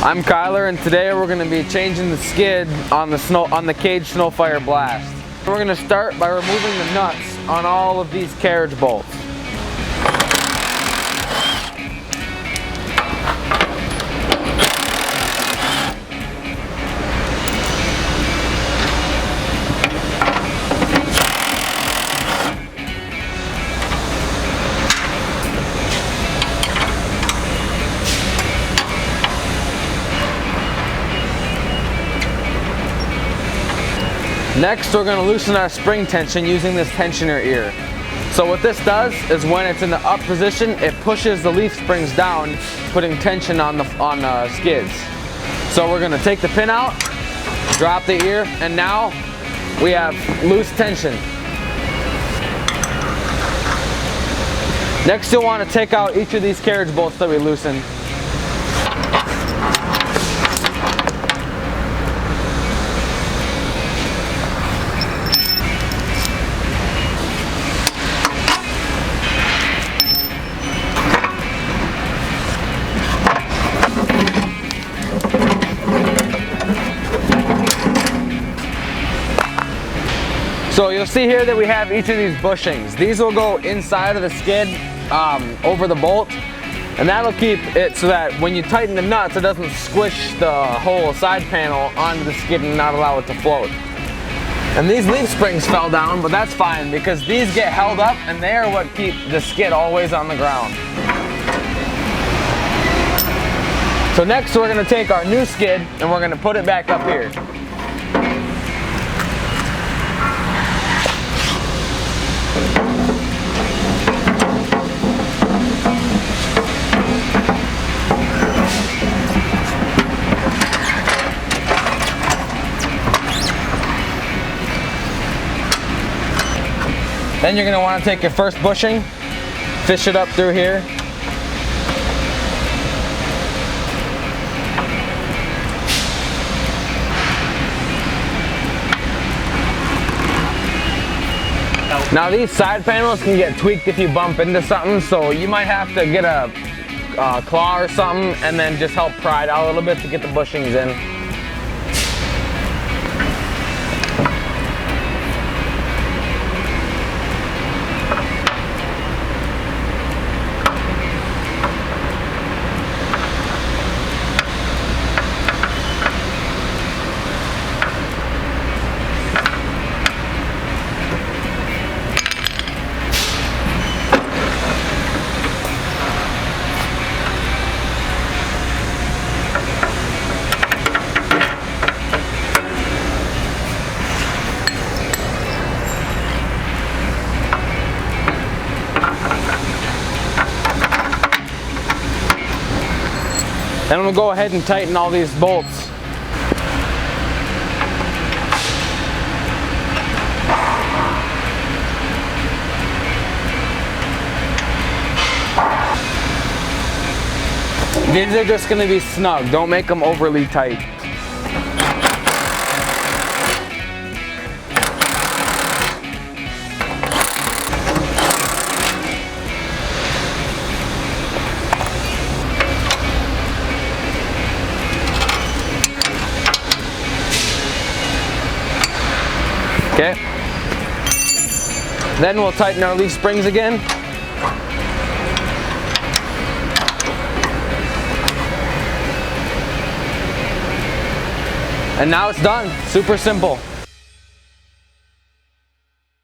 I'm Kyler, and today we're going to be changing the skid on the KAGE SnowFire BLAST. We're going to start by removing the nuts on all of these carriage bolts. Next, we're going to loosen our spring tension using this tensioner ear. So what this does is when it's in the up position, it pushes the leaf springs down, putting tension on the skids. So we're going to take the pin out, drop the ear, and now we have loose tension. Next, you'll want to take out each of these carriage bolts that we loosened. So you'll see here that we have each of these bushings. These will go inside of the skid over the bolt, and that'll keep it so that when you tighten the nuts, it doesn't squish the whole side panel onto the skid and not allow it to float. And these leaf springs fell down, but that's fine because these get held up and they are what keep the skid always on the ground. So next we're going to take our new skid and we're going to put it back up here. Then you're going to want to take your first bushing, fish it up through here. Now these side panels can get tweaked if you bump into something, so you might have to get a claw or something and then just help pry it out a little bit to get the bushings in. Then we'll go ahead and tighten all these bolts. These are just going to be snug. Don't make them overly tight. Okay. Then we'll tighten our leaf springs again. And now it's done. Super simple.